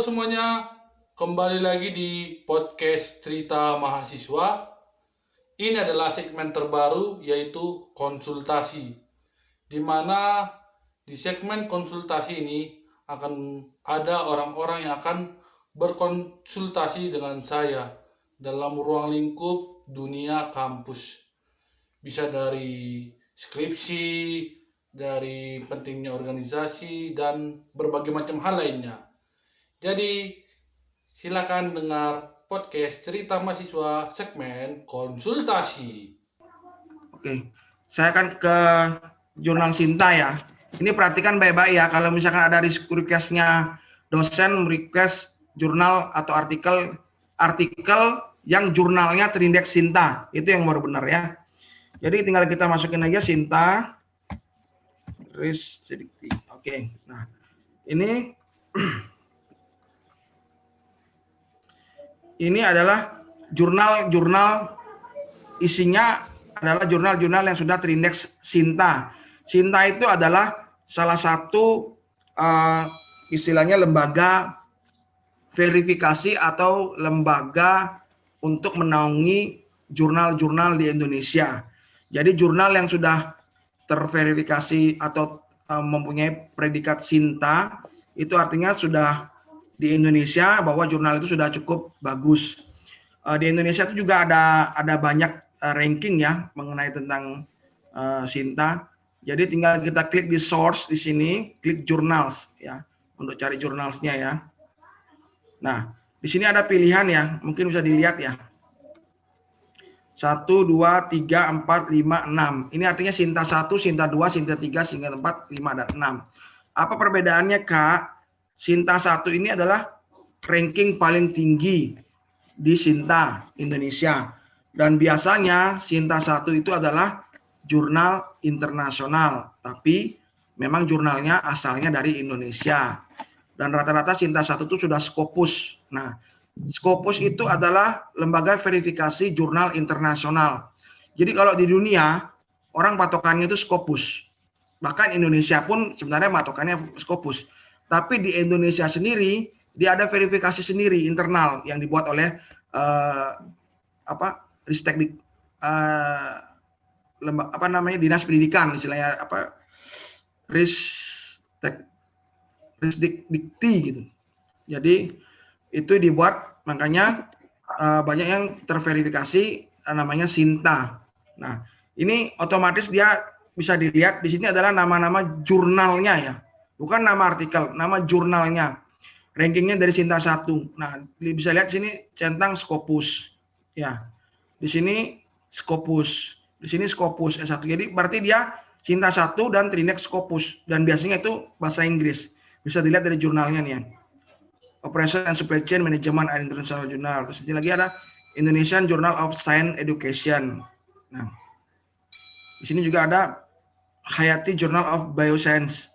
semuanya, kembali lagi di podcast Cerita Mahasiswa. Ini adalah segmen terbaru yaitu konsultasi, di mana di segmen konsultasi ini akan ada orang-orang yang akan berkonsultasi dengan saya dalam ruang lingkup dunia kampus. Bisa dari skripsi, dari pentingnya organisasi, dan berbagai macam hal lainnya. Jadi, silakan dengar podcast Cerita Mahasiswa segmen konsultasi. Oke, saya akan ke jurnal Sinta ya. Ini perhatikan baik-baik ya, kalau misalkan ada request-nya dosen request jurnal atau artikel yang jurnalnya terindeks Sinta, itu yang baru benar ya. Jadi tinggal kita masukin aja Sinta. Oke, nah ini ini adalah jurnal-jurnal, isinya adalah jurnal-jurnal yang sudah terindeks Sinta. Sinta itu adalah salah satu istilahnya lembaga verifikasi atau lembaga untuk menaungi jurnal-jurnal di Indonesia. Jadi jurnal yang sudah terverifikasi atau mempunyai predikat Sinta itu artinya sudah di Indonesia, bahwa jurnal itu sudah cukup bagus. Di Indonesia itu juga ada banyak ranking ya mengenai tentang Sinta. Jadi tinggal kita klik di source di sini, klik journals ya untuk cari jurnalsnya ya. Nah, di sini ada pilihan ya, mungkin bisa dilihat ya. 1, 2, 3, 4, 5, 6. Ini artinya Sinta 1, Sinta 2, Sinta 3, Sinta 4, 5, dan 6. Apa perbedaannya, Kak? Sinta 1 ini adalah ranking paling tinggi di Sinta Indonesia. Dan biasanya Sinta 1 itu adalah jurnal internasional, tapi memang jurnalnya asalnya dari Indonesia. Dan rata-rata Sinta 1 itu sudah Scopus. Nah, Scopus itu adalah lembaga verifikasi jurnal internasional. Jadi kalau di dunia, orang patokannya itu Scopus. Bahkan Indonesia pun sebenarnya patokannya Scopus. Tapi di Indonesia sendiri, dia ada verifikasi sendiri internal yang dibuat oleh Ristek Dinas Pendidikan, istilahnya Risdikti gitu. Jadi itu dibuat, makanya banyak yang terverifikasi namanya Sinta. Nah, ini otomatis dia bisa dilihat di sini adalah nama-nama jurnalnya ya. Bukan nama artikel, nama jurnalnya. Rankingnya dari Sinta 1. Nah, bisa lihat di sini centang Scopus. Ya. Di sini Scopus. Di sini Scopus S1. Jadi berarti dia Sinta 1 dan terindeks Scopus, dan biasanya itu bahasa Inggris. Bisa dilihat dari jurnalnya nih ya. Operation and Supply Chain Management and International Journal. Terus ini lagi ada Indonesian Journal of Science Education. Nah, di sini juga ada Hayati Journal of Bioscience,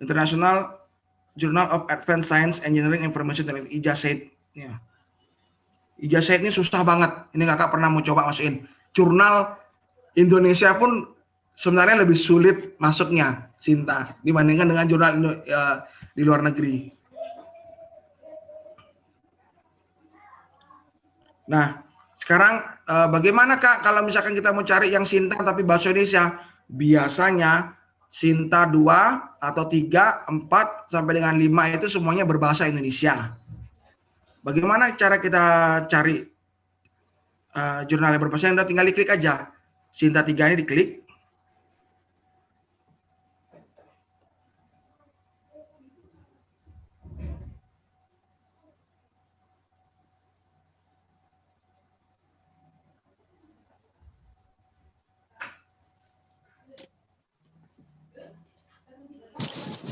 International Journal of Advanced Science Engineering Information Technology, IJASED. Ya. IJASED ini susah banget. Ini kakak pernah mau coba masukin. Jurnal Indonesia pun sebenarnya lebih sulit masuknya, Sinta, dibandingkan dengan jurnal di luar negeri. Nah, sekarang bagaimana Kak kalau misalkan kita mau cari yang Sinta tapi bahasa Indonesia? Biasanya Sinta 2 atau 3, 4 sampai dengan 5 itu semuanya berbahasa Indonesia. Bagaimana cara kita cari jurnal yang berbahasa Indonesia? Tinggal diklik aja. Sinta 3 ini diklik.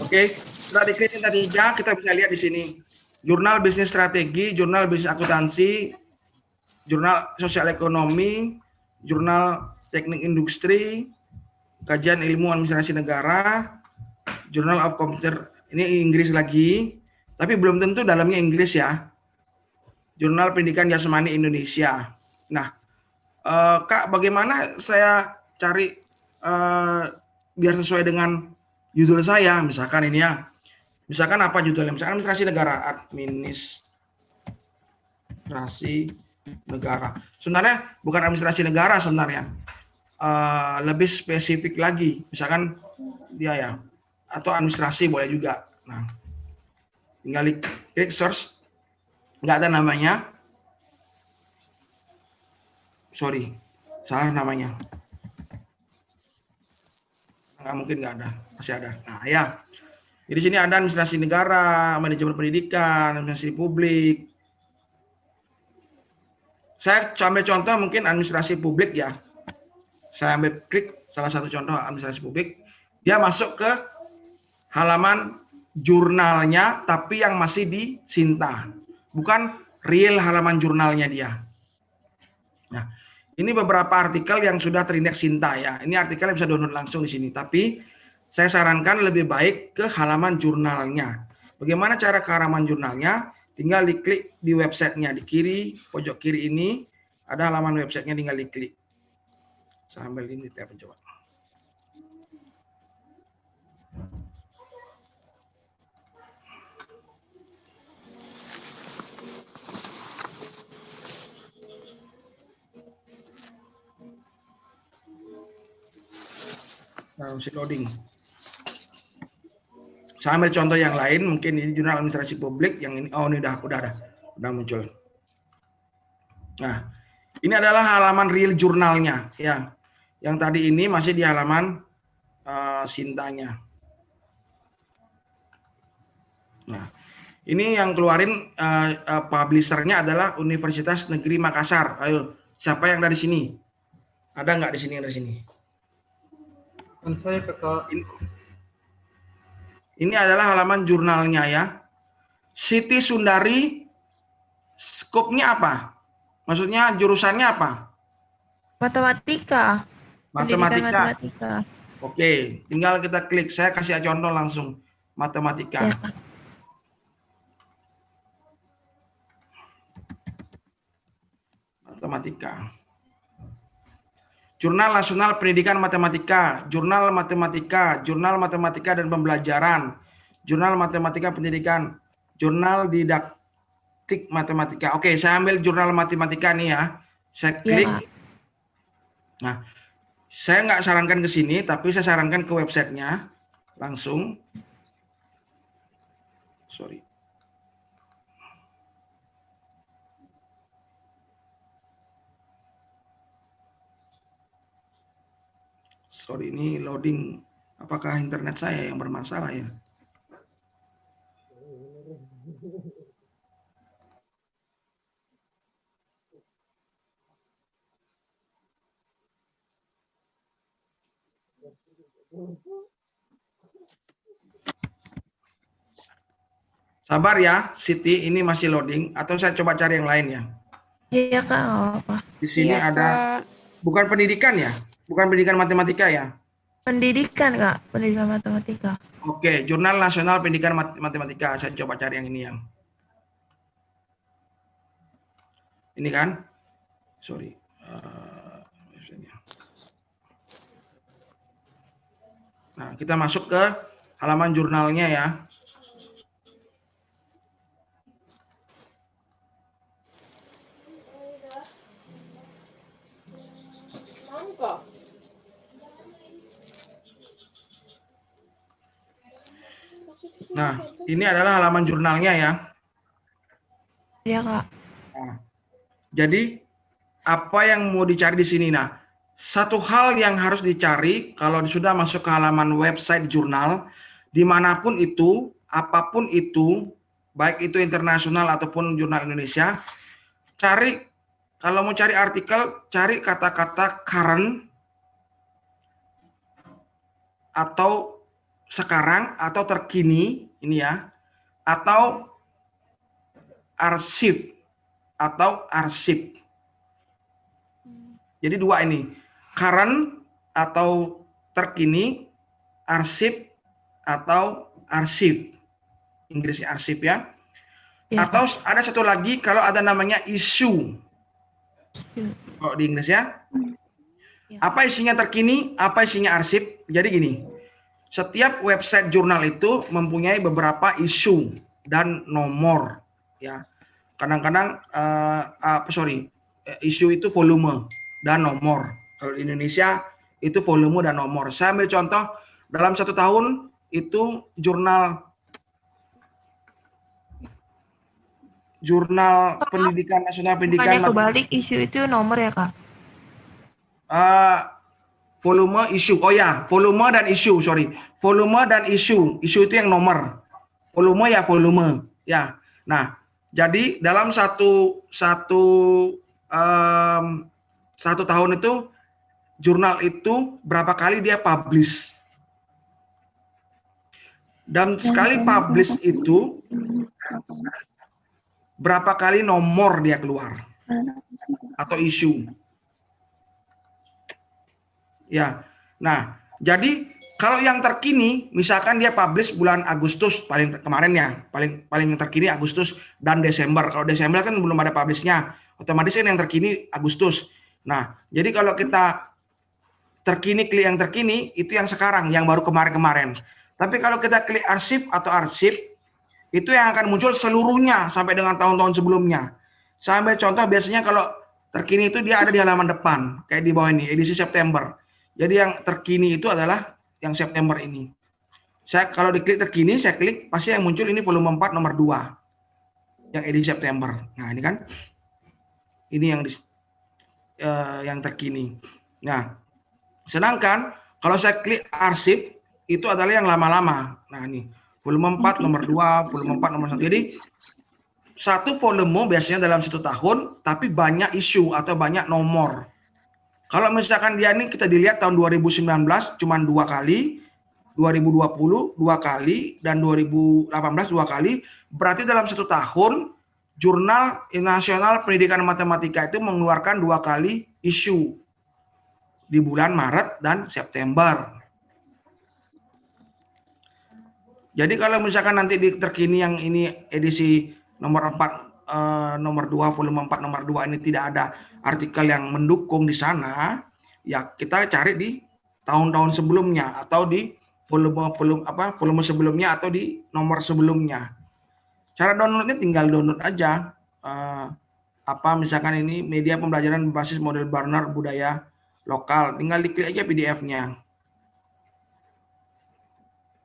Oke, setelah diklik Sinta 3, kita bisa lihat di sini. Jurnal Bisnis Strategi, Jurnal Bisnis Akuntansi, Jurnal Sosial Ekonomi, Jurnal Teknik Industri, Kajian Ilmu Administrasi Negara, Journal of Computer, ini Inggris lagi, tapi belum tentu dalamnya Inggris ya. Jurnal Pendidikan Jasmani Indonesia. Nah, Kak, bagaimana saya cari biar sesuai dengan judul saya, misalkan ini ya, Misalkan apa judulnya? Misalkan administrasi negara, administrasi negara. Sebenarnya bukan administrasi negara sebenarnya. Lebih spesifik lagi. Misalkan dia ya, atau administrasi boleh juga. Nah, tinggal klik search, nggak ada namanya. Sorry, salah namanya. Nggak mungkin nggak ada, masih ada. Nah ya, di sini ada administrasi negara, manajemen pendidikan, administrasi publik. Saya ambil contoh mungkin administrasi publik ya. Saya ambil klik salah satu contoh administrasi publik. Dia masuk ke halaman jurnalnya, tapi yang masih di Sinta, bukan real halaman jurnalnya dia. Nah, ini beberapa artikel yang sudah terindeks Sinta ya. Ini artikelnya bisa download langsung di sini, tapi saya sarankan lebih baik ke halaman jurnalnya. Bagaimana cara ke halaman jurnalnya? Tinggal diklik di websitenya di kiri, pojok kiri ini ada halaman websitenya, tinggal diklik. Sambil ini kita coba. Nah, masih loading. Saya ambil contoh yang lain, mungkin ini jurnal administrasi publik yang ini. Oh, ini udah muncul. Nah, ini adalah halaman real jurnalnya ya. Yang tadi ini masih di halaman Sintanya. Nah, ini yang keluarin publishernya adalah Universitas Negeri Makassar. Ayo, siapa yang dari sini? Ada nggak di sini yang dari sini? Kan saya kakak. Ini adalah halaman jurnalnya ya. Siti Sundari, skopnya apa? Maksudnya jurusannya apa? Matematika. Pendidikan Matematika. matematika. Oke, tinggal kita klik. Saya kasih contoh langsung. Matematika. Ya. Matematika. Jurnal Nasional Pendidikan Matematika, Jurnal Matematika, Jurnal Matematika dan Pembelajaran, Jurnal Matematika Pendidikan, Jurnal Didaktik Matematika. Oke, saya ambil Jurnal Matematika nih ya. Saya klik. Ya. Nah, saya nggak sarankan ke sini, tapi saya sarankan ke websitenya langsung. Sorry. Sorry, ini loading. Apakah internet saya yang bermasalah ya? Sabar ya, Siti, ini masih loading. Atau saya coba cari yang lain ya. Iya Kak, nggak apa-apa. Di sini Iya, ada, bukan pendidikan ya? Bukan pendidikan matematika ya? Pendidikan Kak, pendidikan matematika. Oke, Jurnal Nasional Pendidikan Matematika. Saya coba cari yang ini yang. Ini kan? Sorry. Nah, kita masuk ke halaman jurnalnya ya. Nah, ini adalah halaman jurnalnya ya. Iya Kak. Nah, jadi apa yang mau dicari di sini? Nah, satu hal yang harus dicari kalau sudah masuk ke halaman website jurnal, dimanapun itu, apapun itu, baik itu internasional ataupun jurnal Indonesia, cari, kalau mau cari artikel, cari kata-kata current, atau sekarang, atau terkini, ini ya, atau arsip, atau arsip. Jadi dua ini, current atau terkini, arsip atau arsip. Inggrisnya arsip ya. Ya, Atau ada satu lagi kalau ada namanya issue. Kalau di Inggris ya. Ya. Apa isinya terkini, apa isinya arsip. Jadi gini, Setiap website jurnal itu mempunyai beberapa isu dan nomor, ya. Kadang-kadang isu itu volume dan nomor. Kalau di Indonesia itu volume dan nomor. Saya ambil contoh dalam 1 tahun itu jurnal pendidikan nasional pendidikan Bukannya kebalik, isu itu nomor ya Kak? volume isu. Oh ya, volume dan isu, sorry. Volume dan isu. Isu itu yang nomor. Volume ya volume. Ya. Nah, jadi dalam satu tahun itu jurnal itu berapa kali dia publish. Dan sekali publish itu berapa kali nomor dia keluar atau isu. Ya. Nah, jadi kalau yang terkini, misalkan dia publish bulan Agustus paling kemarin ya, paling terkini Agustus dan Desember. Kalau Desember kan belum ada publishnya, otomatis kan yang terkini Agustus. Nah, jadi kalau kita terkini, klik yang terkini itu yang sekarang, yang baru kemarin-kemarin. Tapi kalau kita klik arsip atau arsip, itu yang akan muncul seluruhnya sampai dengan tahun-tahun sebelumnya. Sampai contoh biasanya kalau terkini itu dia ada di halaman depan, kayak di bawah ini, edisi September. Jadi yang terkini itu adalah yang September ini. Saya kalau diklik terkini, saya klik pasti yang muncul ini volume 4 nomor 2. Yang edisi September. Nah, ini kan ini yang terkini. Nah, sedangkan kalau saya klik arsip itu adalah yang lama-lama. Nah, ini volume 4 nomor 2, volume 4 nomor 1. Jadi satu volume biasanya dalam 1 tahun, tapi banyak isu atau banyak nomor. Kalau misalkan dia ini kita dilihat tahun 2019 cuma 2 kali, 2020 2 kali, dan 2018 2 kali, berarti dalam 1 tahun Jurnal Nasional Pendidikan Matematika itu mengeluarkan 2 kali isu di bulan Maret dan September. Jadi kalau misalkan nanti di terkini yang ini edisi nomor 4 nomor 2 volume 4 nomor 2 ini tidak ada artikel yang mendukung di sana, ya kita cari di tahun-tahun sebelumnya atau di volume sebelumnya atau di nomor sebelumnya. Cara downloadnya tinggal download aja misalkan ini media pembelajaran berbasis model Barnard budaya lokal, tinggal diklik aja PDF-nya.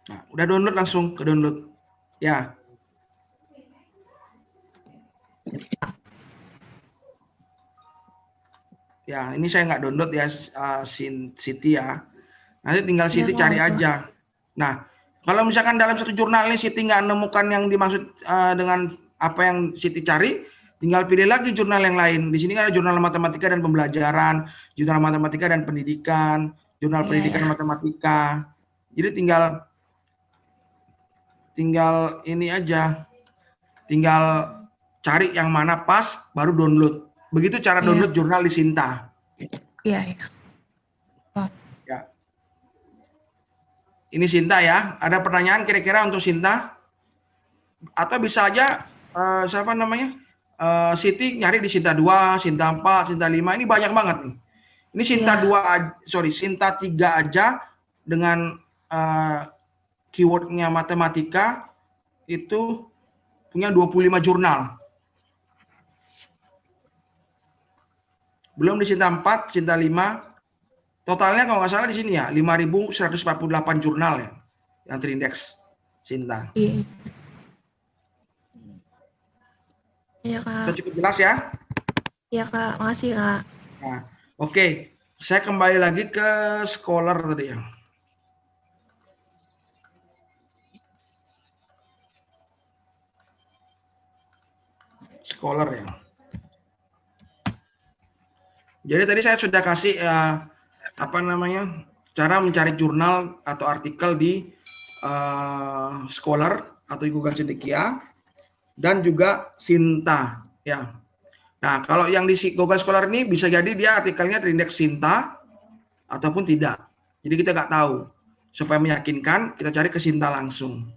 Nah, udah download langsung ke download. Ya. Ya, ini saya nggak download ya Siti ya. Nanti tinggal Siti cari aja. Nah, kalau misalkan dalam satu jurnal ini Siti nggak menemukan yang dimaksud dengan apa yang Siti cari, tinggal pilih lagi jurnal yang lain. Di sini kan ada jurnal matematika dan pembelajaran, jurnal matematika dan pendidikan, jurnal pendidikan matematika. Jadi tinggal ini aja, tinggal cari yang mana pas, baru download. Begitu cara download jurnal di Sinta. Iya. Oh. Ya. Ini Sinta ya. Ada pertanyaan kira-kira untuk Sinta? Atau bisa aja Siti nyari di Sinta 2, Sinta 4, Sinta 5. Ini banyak banget nih. Ini Sinta 2, Sinta 3 aja dengan keywordnya matematika itu punya 25 jurnal. Belum di Sinta 4, Sinta 5, totalnya kalau nggak salah di sini ya 5.148 jurnal ya yang terindeks Sinta. Iya Kak. Sudah cukup jelas ya? Iya Kak, makasih Kak. Nah, oke. Saya kembali lagi ke Scholar tadi ya. Scholar ya. Jadi tadi saya sudah kasih cara mencari jurnal atau artikel di Scholar atau Google Cendekia dan juga Sinta ya. Nah, kalau yang di Google Scholar ini bisa jadi dia artikelnya terindeks Sinta ataupun tidak. Jadi kita nggak tahu. Supaya meyakinkan kita cari ke Sinta langsung.